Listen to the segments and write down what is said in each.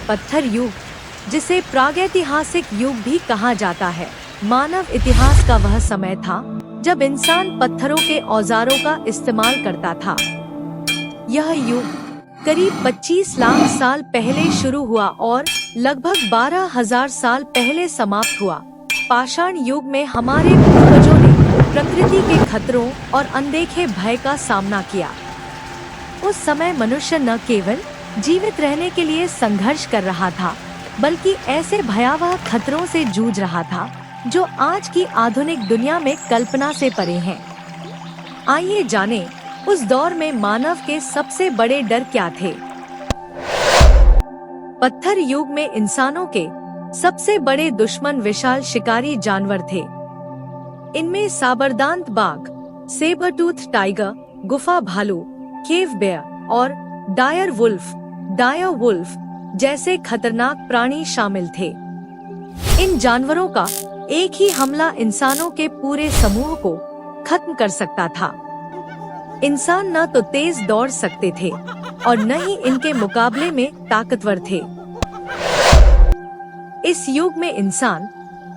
पत्थर युग, जिसे प्रागैतिहासिक युग भी कहा जाता है, मानव इतिहास का वह समय था जब इंसान पत्थरों के औजारों का इस्तेमाल करता था। यह युग करीब 25 लाख साल पहले शुरू हुआ और लगभग 12,000 साल पहले समाप्त हुआ। पाषाण युग में हमारे पूर्वजों ने प्रकृति के खतरों और अनदेखे भय का सामना किया। उस समय मनुष्य न केवल जीवित रहने के लिए संघर्ष कर रहा था, बल्कि ऐसे भयावह खतरों से जूझ रहा था जो आज की आधुनिक दुनिया में कल्पना से परे हैं। आइए जानें, उस दौर में मानव के सबसे बड़े डर क्या थे। पत्थर युग में इंसानों के सबसे बड़े दुश्मन विशाल शिकारी जानवर थे। इनमें साबरदांत बाघ, सेबर टूथ टाइगर, गुफा भालू, केव बेयर और डायर वुल्फ जैसे खतरनाक प्राणी शामिल थे। इन जानवरों का एक ही हमला इंसानों के पूरे समूह को खत्म कर सकता था। इंसान न तो तेज दौड़ सकते थे और न ही इनके मुकाबले में ताकतवर थे। इस युग में इंसान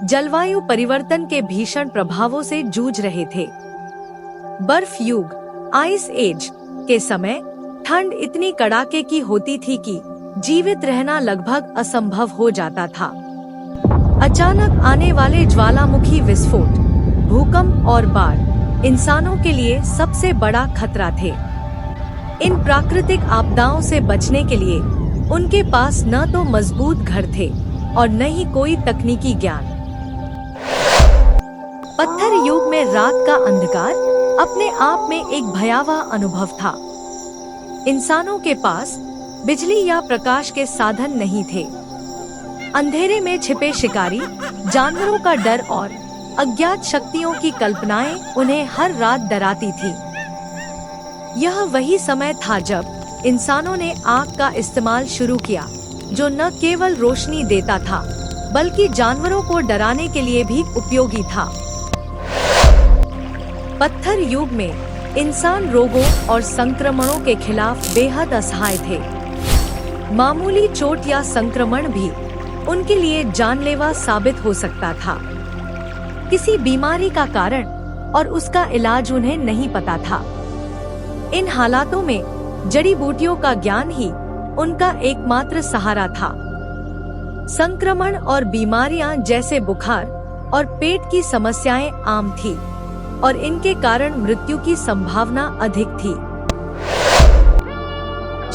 जलवायु परिवर्तन के भीषण प्रभावों से जूझ रहे थे। बर्फ युग, आइस एज के समय ठंड इतनी कड़ाके की होती थी कि जीवित रहना लगभग असंभव हो जाता था। अचानक आने वाले ज्वालामुखी विस्फोट, भूकंप और बाढ़ इंसानों के लिए सबसे बड़ा खतरा थे। इन प्राकृतिक आपदाओं से बचने के लिए उनके पास न तो मजबूत घर थे और न ही कोई तकनीकी ज्ञान। पत्थर युग में रात का अंधकार अपने आप में एक भयावह अनुभव था। इंसानों के पास बिजली या प्रकाश के साधन नहीं थे। अंधेरे में छिपे शिकारी जानवरों का डर और अज्ञात शक्तियों की कल्पनाएं उन्हें हर रात डराती थी। यह वही समय था जब इंसानों ने आग का इस्तेमाल शुरू किया, जो न केवल रोशनी देता था बल्कि जानवरों को डराने के लिए भी उपयोगी था। पत्थर युग में इंसान रोगों और संक्रमणों के खिलाफ बेहद असहाय थे। मामूली चोट या संक्रमण भी उनके लिए जानलेवा साबित हो सकता था। किसी बीमारी का कारण और उसका इलाज उन्हें नहीं पता था। इन हालातों में जड़ी बूटियों का ज्ञान ही उनका एकमात्र सहारा था। संक्रमण और बीमारियां जैसे बुखार और पेट की समस्याएं आम थी और इनके कारण मृत्यु की संभावना अधिक थी।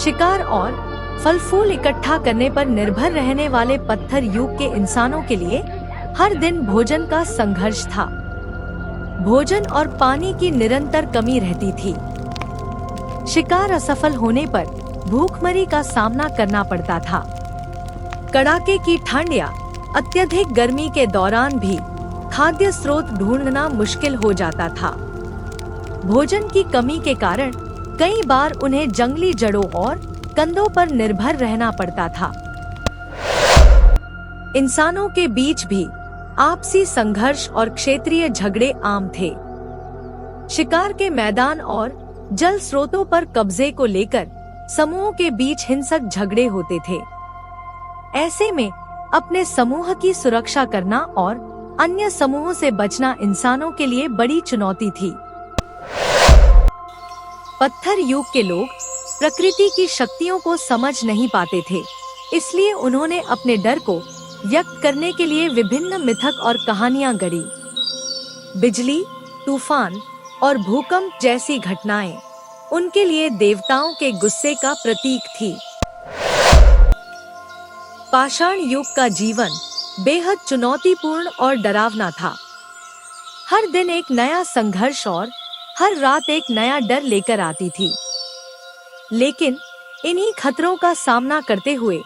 शिकार और फल फूल इकट्ठा करने पर निर्भर रहने वाले पत्थर युग के इंसानों के लिए हर दिन भोजन का संघर्ष था। भोजन और पानी की निरंतर कमी रहती थी। शिकार असफल होने पर भूखमरी का सामना करना पड़ता था। कड़ाके की ठंड या अत्यधिक गर्मी के दौरान भी खाद्य स्रोत ढूंढना मुश्किल हो जाता था। भोजन की कमी के कारण कई बार उन्हें जंगली जड़ों और कंदों पर निर्भर रहना पड़ता था। इंसानों के बीच भी आपसी संघर्ष और क्षेत्रीय झगड़े आम थे। शिकार के मैदान और जल स्रोतों पर कब्जे को लेकर समूहों के बीच हिंसक झगड़े होते थे। ऐसे में अपने समूह की सुरक्षा करना और अन्य समूहों से बचना इंसानों के लिए बड़ी चुनौती थी। पत्थर युग के लोग प्रकृति की शक्तियों को समझ नहीं पाते थे, इसलिए उन्होंने अपने डर को व्यक्त करने के लिए विभिन्न मिथक और कहानियां गढ़ी। बिजली, तूफान और भूकंप जैसी घटनाएं उनके लिए देवताओं के गुस्से का प्रतीक थी। पाषाण युग का जीवन बेहद चुनौतीपूर्ण और डरावना था। हर दिन एक नया संघर्ष और हर रात एक नया डर लेकर आती थी। लेकिन इन्हीं खतरों का सामना करते हुए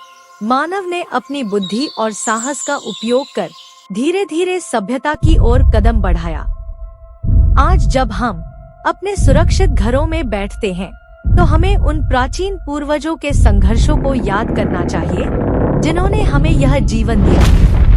मानव ने अपनी बुद्धि और साहस का उपयोग कर धीरे धीरे सभ्यता की ओर कदम बढ़ाया। आज जब हम अपने सुरक्षित घरों में बैठते हैं, तो हमें उन प्राचीन पूर्वजों के संघर्षों को याद करना चाहिए, जिन्होंने हमें यह जीवन दिया।